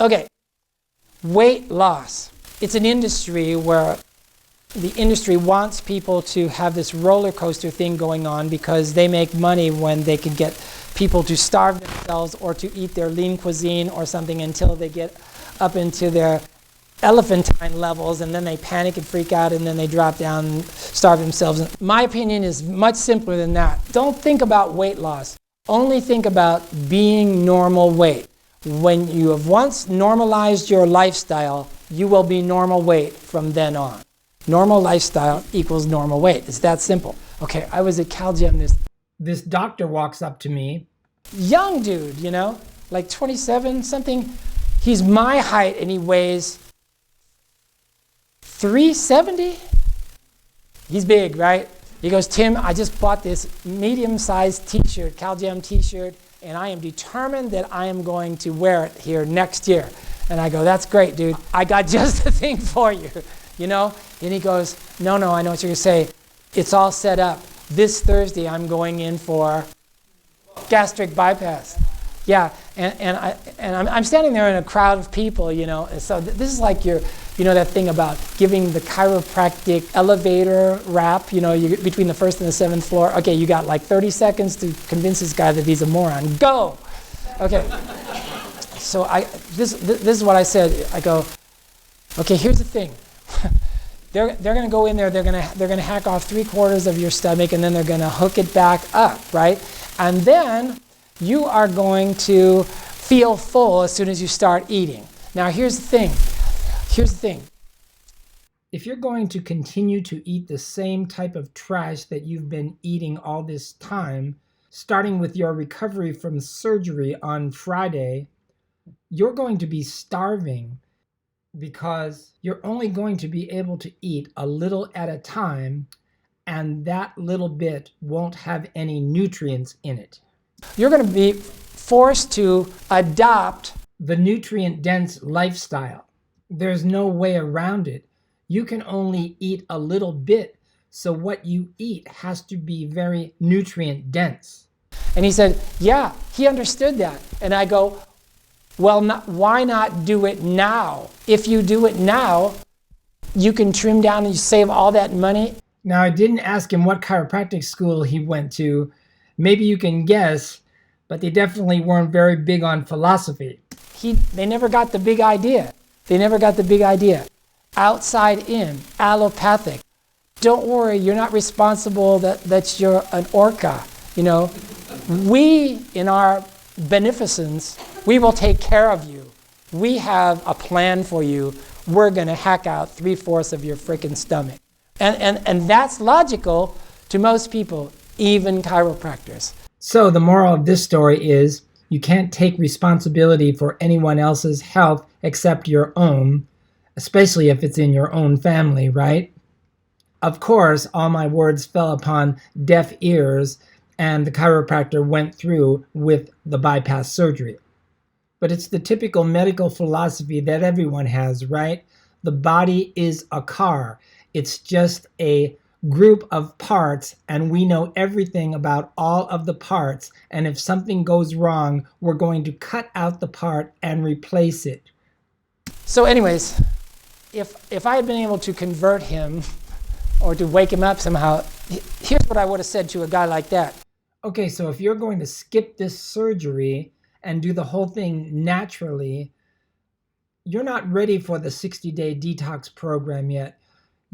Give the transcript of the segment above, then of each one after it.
Okay, weight loss. It's an industry where the industry wants people to have this roller coaster thing going on because they make money when they can get people to starve themselves or to eat their lean cuisine or something until they get up into their elephantine levels, and then they panic and freak out, and then they drop down and starve themselves. My opinion is much simpler than that. Don't think about weight loss. Only think about being normal weight. When you have once normalized your lifestyle, you will be normal weight from then on. Normal lifestyle equals normal weight. It's that simple. Okay, I was at CalGem. This doctor walks up to me. Young dude, you know, like 27, something. He's my height and he weighs 370. He's big, right? He goes, Tim, I just bought this medium-sized t-shirt, CalGem t-shirt, and I am determined that I am going to wear it here next year. And I go, that's great, dude. I got just the thing for you, you know? And he goes, no, I know what you're going to say. It's all set up. This Thursday, I'm going in for gastric bypass. Yeah, and I'm standing there in a crowd of people, you know. And so this is like you know that thing about giving the chiropractic elevator rap, you know, between the first and the seventh floor. Okay, you got like 30 seconds to convince this guy that he's a moron. Go! Okay. So this is what I said. I go, okay, here's the thing. They're going to go in there. They're going to hack off 3/4 of your stomach, and then they're going to hook it back up, right? And then you are going to feel full as soon as you start eating. Now, here's the thing. If you're going to continue to eat the same type of trash that you've been eating all this time, starting with your recovery from surgery on Friday, you're going to be starving because you're only going to be able to eat a little at a time, and that little bit won't have any nutrients in it. You're going to be forced to adopt the nutrient-dense lifestyle. There's no way around it. You can only eat a little bit, so what you eat has to be very nutrient-dense. And he said, yeah, he understood that. And I go, well, why not do it now? If you do it now, you can trim down and you save all that money. Now, I didn't ask him what chiropractic school he went to. Maybe you can guess, but they definitely weren't very big on philosophy. They never got the big idea. Outside in, allopathic. Don't worry, you're not responsible that you're an orca. You know, we, in our beneficence, we will take care of you. We have a plan for you. We're going to hack out 3/4 of your freaking stomach. And that's logical to most people, even chiropractors. So the moral of this story is you can't take responsibility for anyone else's health except your own, especially if it's in your own family, right? Of course, all my words fell upon deaf ears, and the chiropractor went through with the bypass surgery. But it's the typical medical philosophy that everyone has, right? The body is a car. It's just a group of parts, and we know everything about all of the parts, and if something goes wrong, we're going to cut out the part and replace it. So anyways, if I had been able to convert him or to wake him up somehow, here's what I would have said to a guy like that. Okay, so if you're going to skip this surgery and do the whole thing naturally, you're not ready for the 60-day detox program yet.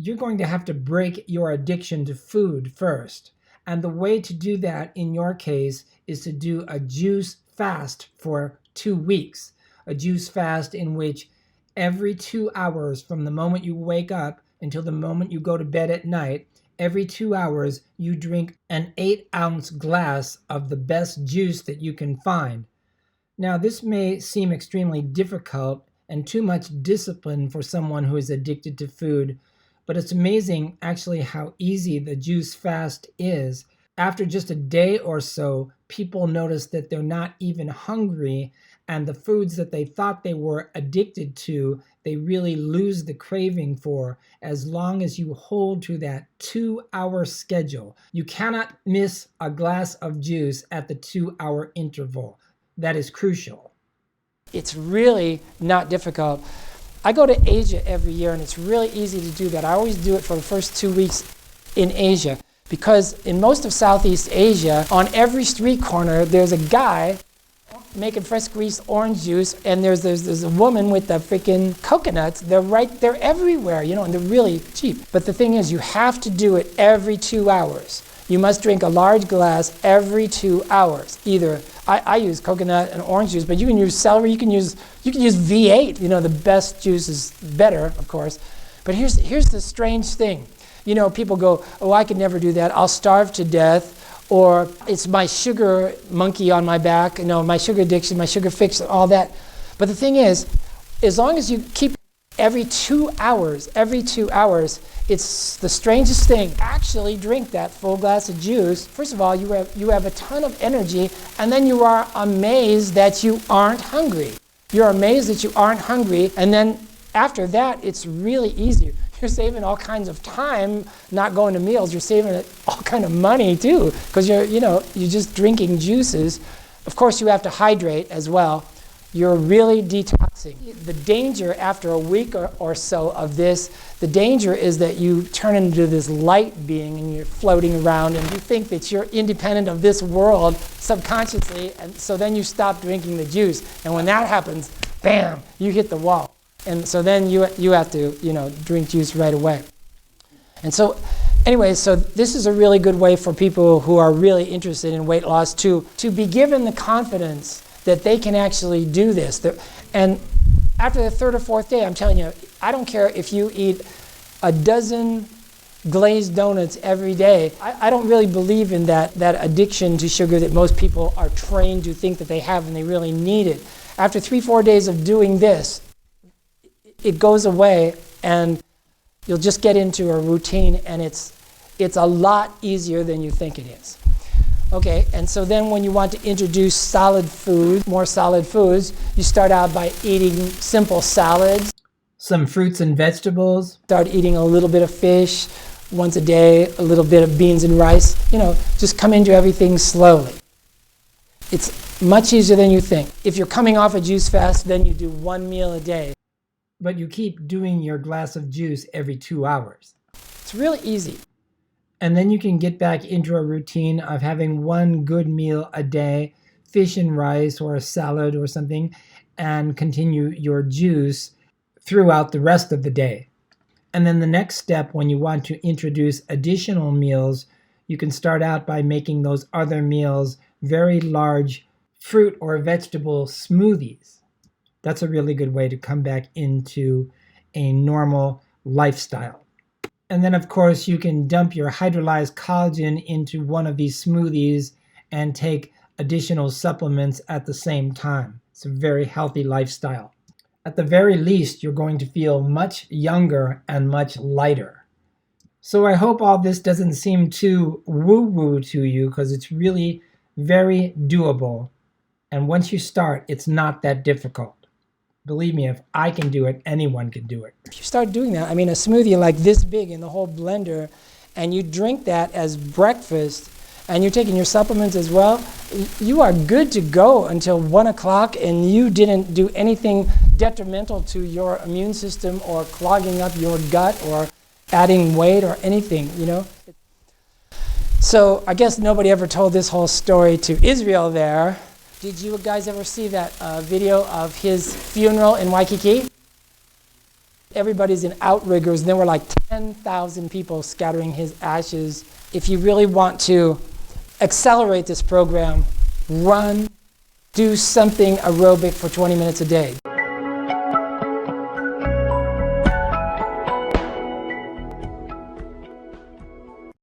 You're going to have to break your addiction to food first. And the way to do that in your case is to do a juice fast for 2 weeks. A juice fast in which every 2 hours from the moment you wake up until the moment you go to bed at night, every 2 hours you drink an 8-ounce glass of the best juice that you can find. Now, this may seem extremely difficult and too much discipline for someone who is addicted to food, but it's amazing actually how easy the juice fast is. After just a day or so, people notice that they're not even hungry, and the foods that they thought they were addicted to, they really lose the craving for, as long as you hold to that 2-hour schedule. You cannot miss a glass of juice at the 2-hour interval. That is crucial. It's really not difficult. I go to Asia every year, and it's really easy to do that. I always do it for the first 2 weeks in Asia, because in most of Southeast Asia, on every street corner, there's a guy making fresh squeezed orange juice, and there's a woman with the freaking coconuts. They're everywhere, and they're really cheap. But the thing is, you have to do it every 2 hours. You must drink a large glass every 2 hours. Either I use coconut and orange juice, but you can use celery. You can use V8. The best juice is better, of course. But here's the strange thing. People go, "Oh, I could never do that. I'll starve to death." Or it's my sugar monkey on my back, my sugar addiction, my sugar fix, all that. But the thing is, as long as you keep every 2 hours, it's the strangest thing. Actually drink that full glass of juice. First of all, you have a ton of energy, and then you are amazed that you aren't hungry. You're amazed that you aren't hungry, and then after that, it's really easy. You're saving all kinds of time not going to meals. You're saving all kind of money too, because you're just drinking juices. Of course, you have to hydrate as well. You're really detoxing. The danger after a week or so of this, the danger is that you turn into this light being, and you're floating around, and you think that you're independent of this world subconsciously, and so then you stop drinking the juice. And when that happens, bam, you hit the wall. And so then you have to, drink juice right away. And so, anyway, so this is a really good way for people who are really interested in weight loss to be given the confidence that they can actually do this. And after the third or fourth day, I'm telling you, I don't care if you eat a dozen glazed donuts every day. I don't really believe in that addiction to sugar that most people are trained to think that they have, and they really need it. After 3-4 days of doing this, it goes away, and you'll just get into a routine, and it's a lot easier than you think it is. Okay, and so then when you want to introduce more solid foods, you start out by eating simple salads. Some fruits and vegetables. Start eating a little bit of fish once a day, a little bit of beans and rice. Just come into everything slowly. It's much easier than you think. If you're coming off a juice fast, then you do 1 meal a day. But you keep doing your glass of juice every 2 hours. It's really easy. And then you can get back into a routine of having 1 good meal a day, fish and rice or a salad or something, and continue your juice throughout the rest of the day. And then the next step, when you want to introduce additional meals, you can start out by making those other meals very large fruit or vegetable smoothies. That's a really good way to come back into a normal lifestyle. And then, of course, you can dump your hydrolyzed collagen into one of these smoothies and take additional supplements at the same time. It's a very healthy lifestyle. At the very least, you're going to feel much younger and much lighter. So I hope all this doesn't seem too woo-woo to you, because it's really very doable. And once you start, it's not that difficult. Believe me, if I can do it, anyone can do it. If you start doing that, a smoothie like this big in the whole blender, and you drink that as breakfast, and you're taking your supplements as well, you are good to go until 1 o'clock, and you didn't do anything detrimental to your immune system or clogging up your gut or adding weight or anything, So I guess nobody ever told this whole story to Israel there. Did you guys ever see that video of his funeral in Waikiki? Everybody's in outriggers, and there were like 10,000 people scattering his ashes. If you really want to accelerate this program, run, do something aerobic for 20 minutes a day.